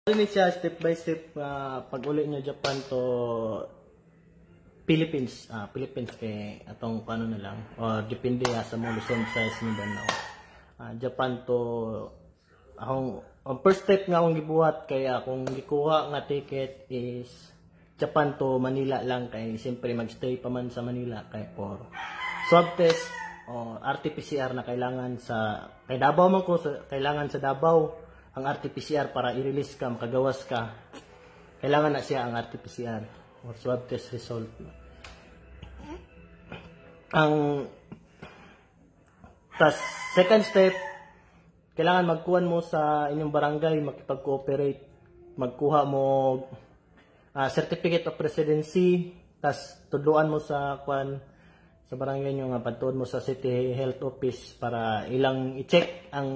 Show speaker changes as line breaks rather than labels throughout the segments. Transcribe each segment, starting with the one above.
Ini siya step by step pag uli nyo Japan to Philippines. Philippines kay atong ano na lang or depende sa mga Luzon size ni Danao. Japan to ang first step nga akong gibuhat kay akong gikuha nga ticket is Japan to Manila lang kay siyempre magstay pa man sa Manila kay for swab test o RT-PCR na kailangan sa kay Davao man ko kailangan sa Davao ang RT-PCR para i-release ka, makagawas ka. Kailangan na siya ang RT-PCR or swab test result. Ang second step, kailangan magkuhan mo sa inyong barangay, makipag-cooperate, magkuha mo certificate of residency, tas tudluan mo sa sa barangay nyo nga, pagtuon mo sa city health office para ilang i-check ang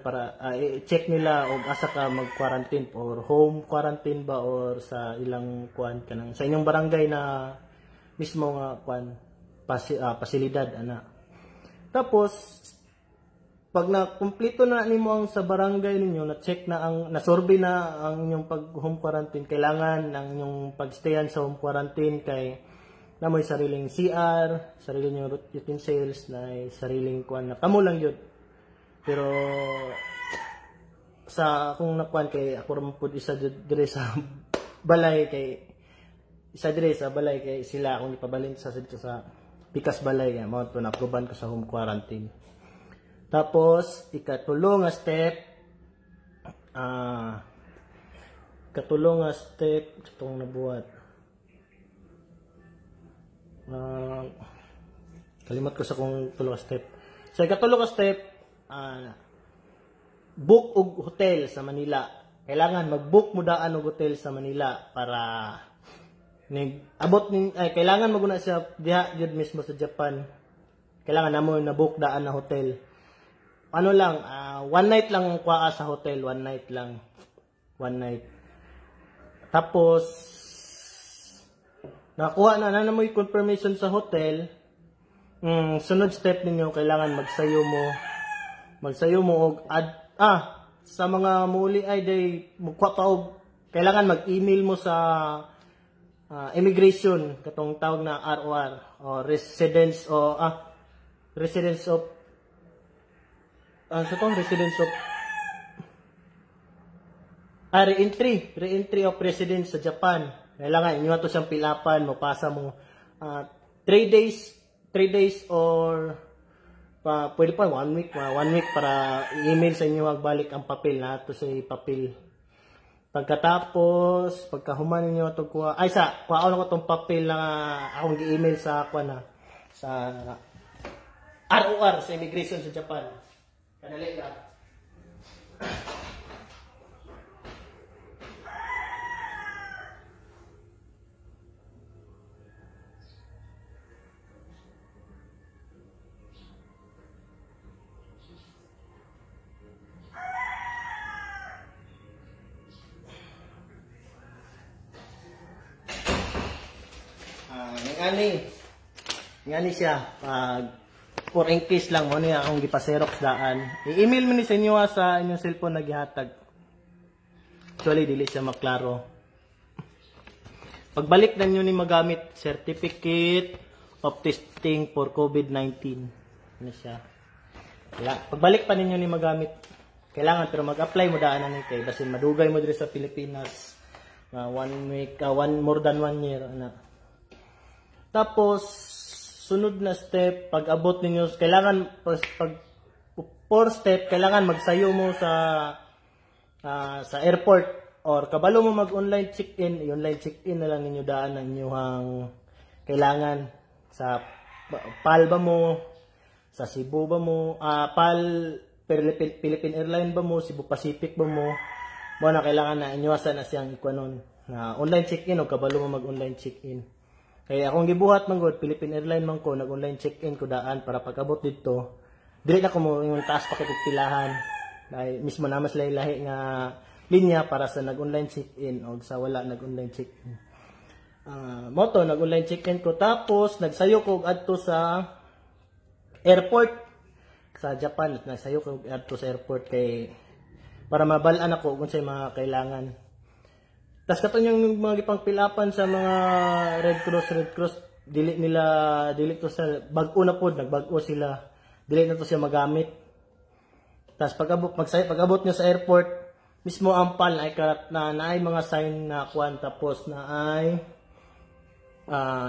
para i-check nila o asa ka mag-quarantine or home quarantine ba or sa ilang kanang sa inyong barangay na mismo nga pasilidad ana. Tapos pag na kumpleto na nimo ang sa barangay ninyo na check na ang na-survey na ang inyong pag home quarantine, kailangan ang inyong pagstayan sa home quarantine kay na may sariling CR, sariling utensils na sariling na kamo lang yun. Pero sa akong nakuan kay ako ram pud isa dire sa balay kay sila akong ipabalin sa Pikas Balay nga mao to na-aproban ko sa home quarantine. Tapos ikatulong nga step itong nabuhat. Kalimot ko sa kung tulong step. Sa ikatulong nga step book og hotel sa Manila. Kailangan mag-book mo daan og hotel sa Manila para kailangan maguna siya diha jud mismo sa Japan. Kailangan namo na book daan na hotel. Ano lang, one night lang kuha sa hotel, one night lang. One night. Tapos nakuha na mo yung confirmation sa hotel. Sunod step ninyo, kailangan magsayo mo og sa mga muli ay day mukha pa og kailangan mag-email mo sa immigration katong tawag na ROR o residence of re-entry of residence sa Japan. Kailangan inyo ato siyang pilapan, mapasa mo 3 days or pwede pa 1 week para i-email sa inyo agbalik ang papel na to sa papel. Pagkatapos pagkahuman niyo to kuha ko tong papel na akong gi-email sa sa ROR sa immigration sa Japan. Kadali lang. Ngani siya for in case lang mo niya akong gipa-xerox daan. I-email mo ni sa inyo sa inyong cellphone na gihatag. Actually dili siya maklaro. Pagbalik na niyo ni magamit certificate of testing for COVID-19. Ano siya? Pagbalik pa ninyo ni magamit kailangan pero mag-apply mo daan ani kay basin madugay mo diri sa Pilipinas. 1 week, more than 1 year ana. Tapos, sunod na step, pag abot ninyo, kailangan, fourth step, kailangan magsayo mo sa airport or kabalo mo mag-online check-in, i-online check-in na lang ninyo daan ang inyong kailangan sa PAL ba mo, sa Cebu ba mo, PAL, Philippine Airlines ba mo, Cebu Pacific ba mo, na kailangan na inyuwasan na siyang ikuanon na online check-in o kabalo mo mag-online check-in. Kaya akong gibuhat man gud Philippine Airlines man ko nag-online check-in ko daan para pag-abot dito dili na ko mo yung taas pa kitong pilahan dahil mismo na mas lahi nga linya para sa nag-online check-in o sa wala nag-online check-in. Moto nag-online check-in ko tapos nagsayo ko adto sa airport sa Japan. Nagsayo ko adto sa airport kay para mabalaan ako kung sa mga kailangan. Tas katon yung mga gipangpilapan sa mga Red Cross, dili to sa bag-o na pod, nagbag-o sila. Dili na to siya magamit. Tas pag-abot nyo sa airport, mismo ang PAL ay karat na ay mga sign na kuan, tapos na ay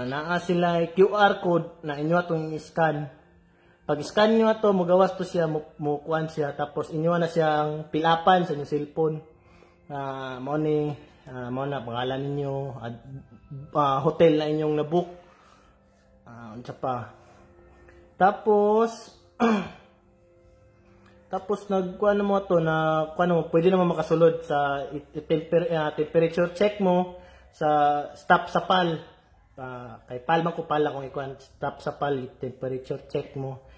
naa sila QR code na inyo atong scan. Pag scan nyo ato, mugawas to siya, mo kuan siya, tapos inyo na siyang pilapan sa inyong cellphone. Mao na pangalan ninyo, hotel na inyong nabook. Unsa pa. Tapos nagkuan mo to na kuan mo, pwede naman makasulod sa temperature check mo sa stop sa PAL. Kay PAL man ko pala kung ikuan stop sa PAL, temperature check mo.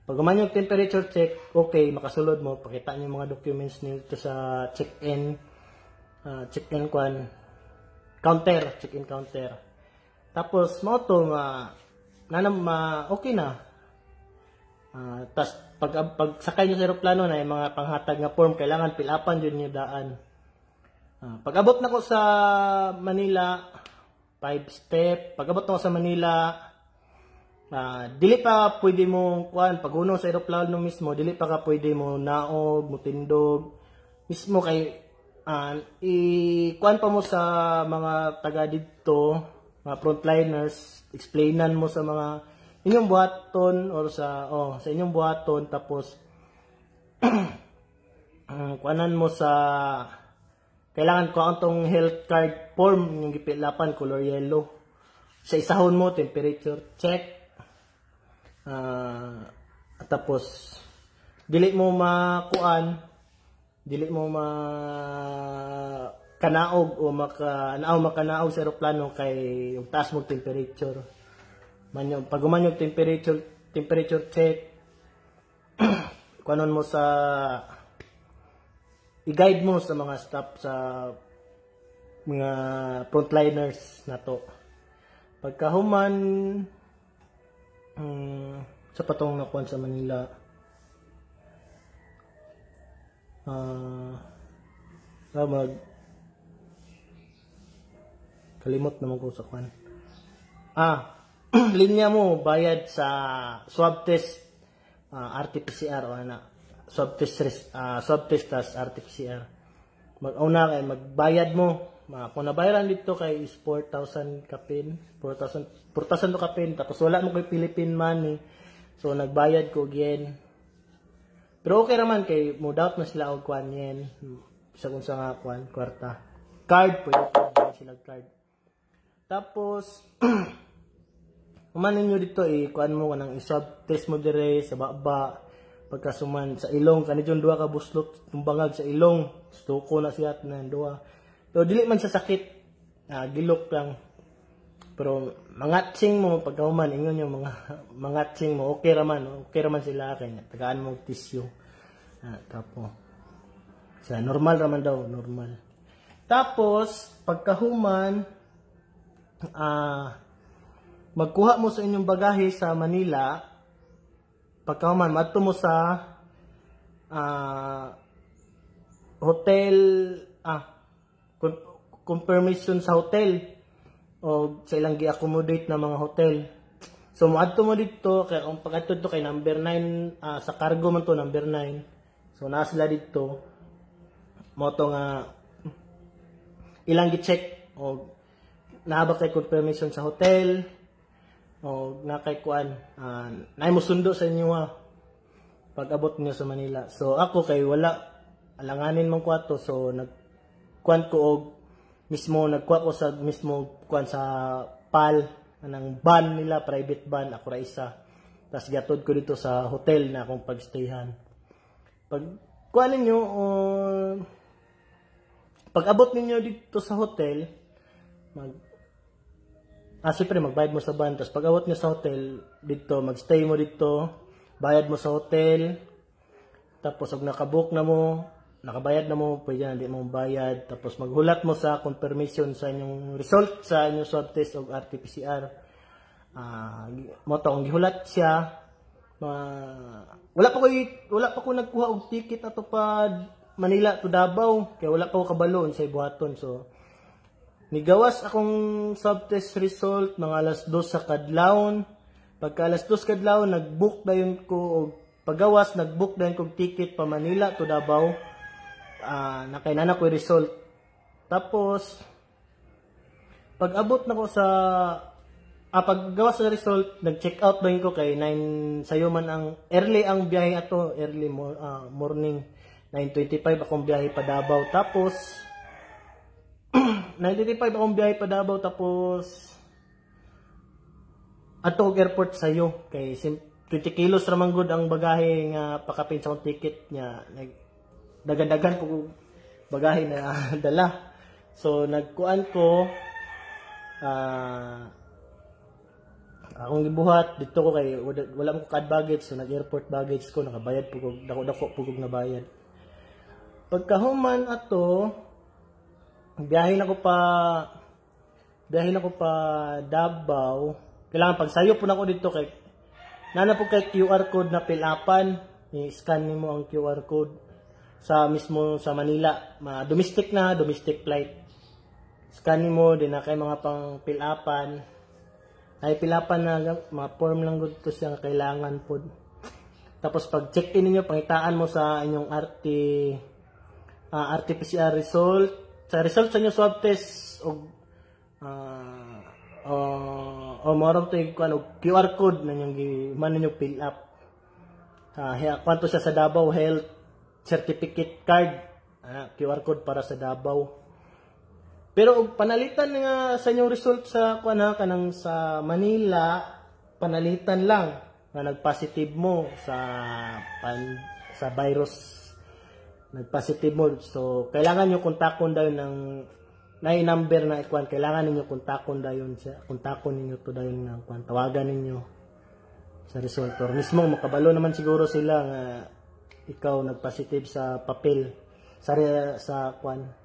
Pag guman yung temperature check, okay, makasulod mo, pakita niyo mga documents niyo sa check-in counter. Tapos mo to okay na. Tas pag sakay nyo sa aeroplano na yung mga panghatag nga form, kailangan pilapan yun yung daan. Pag abot na ko sa Manila, 5 step. Pag abot na ko sa Manila, dili pa pwede mo kuan, pag uno sa aeroplano mismo, dili pa ka pwede mo naog, mutindog. Mismo kay kuan pa mo sa mga taga dito, mga frontliners, explainan mo sa mga inyong buhaton or sa inyong buhaton, tapos kuanan mo sa kailangan ko antong health card form yung gipilapan color yellow. Sa isahon mo temperature check. Tapos dili mo kanaog o makanaog sa eroplano kay yung taas mo temperature. Pag yung temperature check, kuanon mo sa i-guide mo sa mga staff sa mga frontliners na to. Pagkahuman sa patong nakuan sa Manila, kalimot naman ko sa kuan. Linya mo bayad sa swab test, RT-PCR o swab test tas RT-PCR. Mag-una kay magbayad mo. Kung nabayaran dito kay is 4,000 kapin, 4,000 to kapin, tapos wala mo kay Philippine money. So nagbayad ko again. Pero okay naman kay mo doubt na sila og kuan yen. Sa kung sa nga kuan kwarta. Card pwede sila card. Tapos umanin nyo dito kuan mo kanang iswab test mo dire sa baba. Pagkasuman sa ilong kanidyon duha ka buslot tumbangag sa ilong. Stuko na siya na duha. Pero dili man sa sakit. Gilok lang. Pero mangatsing mo pagkahuman ingon yung mangatsing mo okay raman sila kanya. Tagaan mo tissue. Tapos sa normal raman daw, normal. Tapos pagkahuman magkuha mo sa inyong bagahe sa Manila. Pagkahuman, madto mo sa hotel, confirmation sa hotel o sa ilang gi-accommodate na mga hotel. So, madto mo dito, kaya kung pag dito kay number 9, sa cargo man to, number 9. So, nasa sila dito. Mo to nga, ilang gi-check o naabak kay confirmation sa hotel o nakay kuan nay mo sundo sa inyo pag abot niyo sa Manila. So ako kay wala alanganin man kwato, so nagkuan ko og nagkuha ko sa mismo kuan sa PAL anang van nila, private van, ako ra isa. Tas gatod ko dito sa hotel na akong pagstayhan. Pag kuan ninyo pag abot ninyo dito sa hotel, siyempre magbayad mo sa van, tapos pag awat nyo sa hotel, dito, magstay mo dito, bayad mo sa hotel, tapos pag nakabayad na mo, pwede na, hindi mo bayad, tapos maghulat mo sa confirmation sa inyong result, sa inyong swab test o RT-PCR. Mo to, kung gihulat siya, wala pa ko nagkuha og ticket ato pa Manila to Davao kay wala pa ko kabalo sa buhaton. So nigawas akong subtest result mga alas 2 sa kadlawon. Pagka alas 2 kadlawon nagbook dayon ko og pagawas nagbook dayon kog ticket pa Manila to Davao. Nakainana ko result. Tapos pag-abot na ko sa paggawas sa result, nag-check out dayon ko kay 9 sayo man ang early ang biyahe ato, early morning 9:25 akong biyahe pa Davao. Tapos 9:25 akong biyahe pa Davao tapos ato og airport sayo kay 20 kilos ra man gud ang bagahe nga pakapin sa akong ticket nya dagan-dagan ko bagahe na dala. So nagkuan ko akong gibuhat dito ko kay wala mo card baggage, so nag-airport baggage ko, nakabayad po dako po kog nabayad. Pagkahuman ato biyahe na ko pa Davao. Kailangan pagsayo po na ko dito kay nana po kay QR code na pilapan, i-scan nimo ang QR code sa mismo sa Manila, domestic flight. Scan nimo din na kay mga pang pilapan. Ay pilapan na mga form lang gud to siya kailangan pod. Tapos pag check-in ninyo pangitaan mo sa inyong RT-PCR result. Sa result sa inyo swab test o moram to yung QR code na yung man ninyo fill up. Kwanto siya sa Davao Health Certificate Card. QR code para sa Davao. Pero panalitan nga sa inyong result sa kanang sa Manila, panalitan lang na nagpositive mo sa virus. Nagpositive mo. So kailangan niyo kontakon dayon ng number na ikwan, kailangan niyo kontakon dayon ninyo to dayon nga ikwan, tawagan ninyo sa resultor. Mismo makabalo naman siguro sila nga ikaw nagpositive sa papel sa kwan.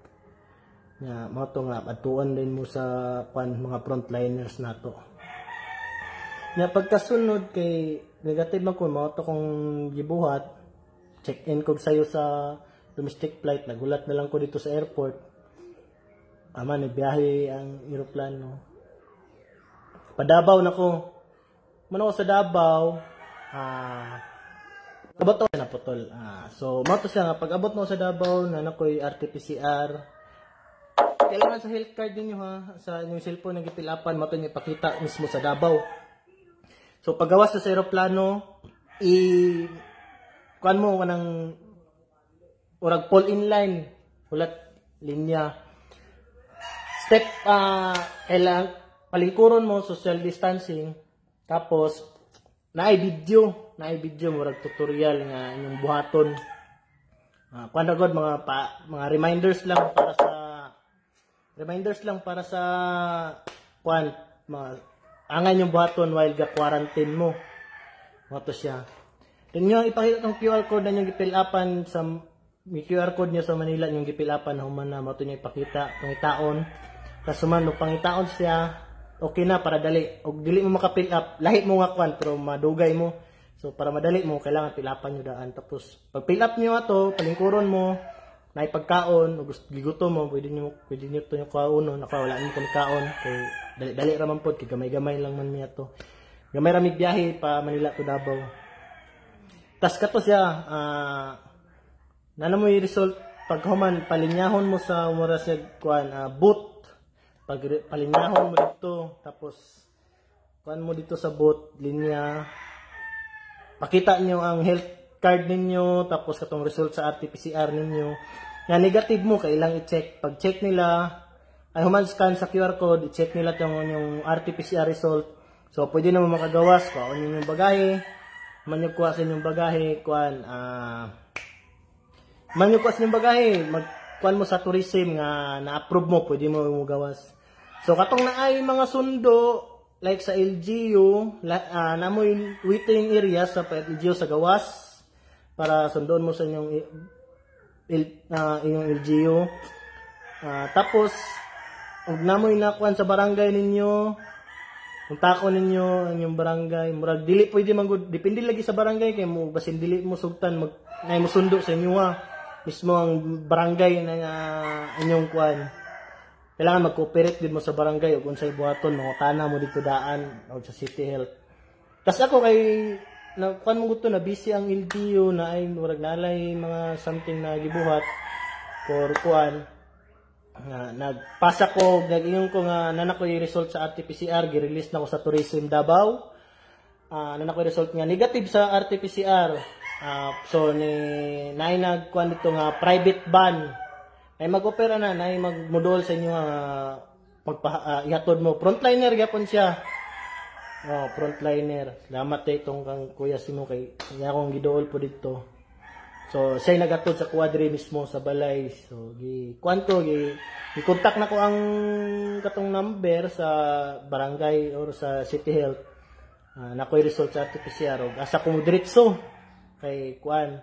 Nga mo to nga atuan din mo sa mga frontliners nato. Nya pagkasunod kay negative man ko mo to kung gibuhat, check-in ko sayo sa domestic flight, nagulat na lang ko dito sa airport. Nagbiyahe ang eroplano. Pa-Davao na ko. Mano ko sa Davao, abot to na putol. So mo to siya nga pag-abot mo sa Davao na nakoy RT-PCR. Kailangan sa health card ninyo sa inyong cellphone na gipilapan mo to niyo ipakita mismo sa Davao. So paggawas sa eroplano, kuan mo kanang urag fall in line, ulat linya. Step kailangan palingkuron mo social distancing. Tapos naay video murag tutorial nga inyong buhaton. Kuan ra gud mga reminders lang para sa kuan angan yung buhaton while ga-quarantine mo. Moto siya. Tingnan ipakita tong QR code na yung gipill upan sa QR code niya sa Manila yung gipill upan na human na moto niya ipakita pangitaon. Tas human pangitaon siya okay na para dali. Og dili mo maka-fill up, lahi mo nga kuan pero madugay mo. So para madali mo kailangan pilapan niyo daan. Tapos pag fill up niyo ato, palingkuron mo na ipagkaon, gigutom mo, pwede nyo ito yung kauno, wala nyo kung kaon, kay dali raman po, kay gamay-gamay lang man niya to. Gamay ramig biyahe pa Manila to Davao. Tas kato siya, nana mo yung result, pag human, palinyahon mo sa mura siya, boot, pag palinyahon mo dito, tapos, kuan mo dito sa boot, linya, pakita nyo ang health card ninyo, tapos katong result sa RT-PCR ninyo. Nga negative mo, kailang i-check. Pag check nila, ay human scan sa QR code, i-check nila yung RT-PCR result. So, pwede naman makagawas, kuhaan yung bagahe, man yung kuha sa inyong bagahe, magkuhan mo sa tourism nga na-approve mo, pwede mo gawas. So, katong na ay mga sundo, like sa LGU, namoy waiting area sa LGU sa gawas, para sundoon mo sa inyong LGU. Tapos namoy nakuan sa barangay ninyo, kung tako ninyo inyong barangay, murag dili pwede man gud, depende lagi sa barangay kay mo basin dili mo sugtan nay mo sundo sa inyo mismo ang barangay na inyong kuan. Kailangan mag-cooperate din mo sa barangay ug unsay buhaton mga tana mo dito daan o sa City Health. Tas ako kay na kuan mo gusto na busy ang LGU na ay murag nalay mga something na gibuhat for kuan. Nagpasa ko nag-ingon ko nga nanak ko yung result sa RT-PCR gi-release na ko sa Tourism Davao. Nanak ko yung result nga negative sa RT-PCR. So ni nay nagkuan dito nga private ban ay mag-opera na nay magmodol sa inyo ihatod mo frontliner gyapon siya. Frontliner. Salamat itong kang kuya simo kay niya akong gidool po dito. So siya nagatod sa quadri mismo sa balay. So i-contact na ko ang katong number sa barangay or sa City Health. Nakoy result sa RT-PCR og asa ko diretso kay kuan.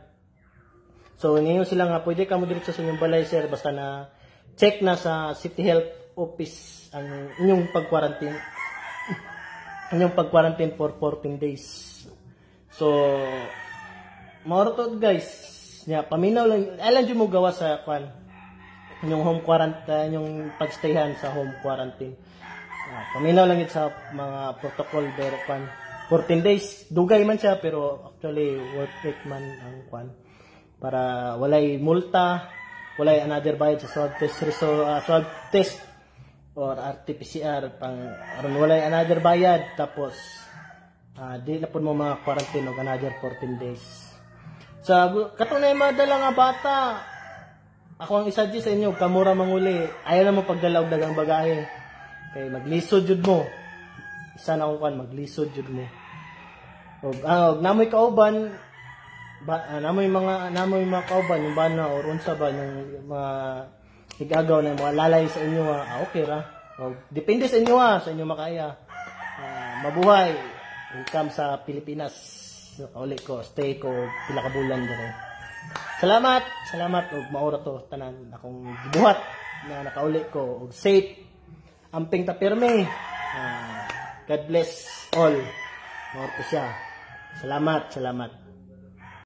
So ngayon sila nga pwede ka mo diretso sa inyong balay sir basta na check na sa City Health office ang inyong pag-quarantine for 14 days. So mao to guys. Nya paminaw lang alam mo gawa sa kwan yung home quarantine yung pagstayhan sa home quarantine. Paminaw lang it sa mga protocol pero kwan 14 days dugay man siya pero actually worth it man ang kwan para walay multa, walay another bayad sa swab test or RT-PCR aron walay another bayad tapos di na pud mo mga quarantine og another 14 days. Sa katong na madala nga bata, ako ang isa-suggest sa inyo, kamura manguli. Ayaw na mo pagdala og dagang bagahe. Kay maglisod jud mo. Isa na akong kan maglisod jud mo. Og namoy kauban namoy mga kauban yung bana or unsa ba yung mga igagaw na mga lalay sa inyo okay ra. Depende sa inyo sa inyo makaya. Mabuhay. Welcome sa Pilipinas. Uli ko, stay ko, pila ka bulan dire. Salamat og maura to tanan akong gibuhat na nakauli ko og safe. Amping ta pirmi. God bless all. Maura to siya. Salamat.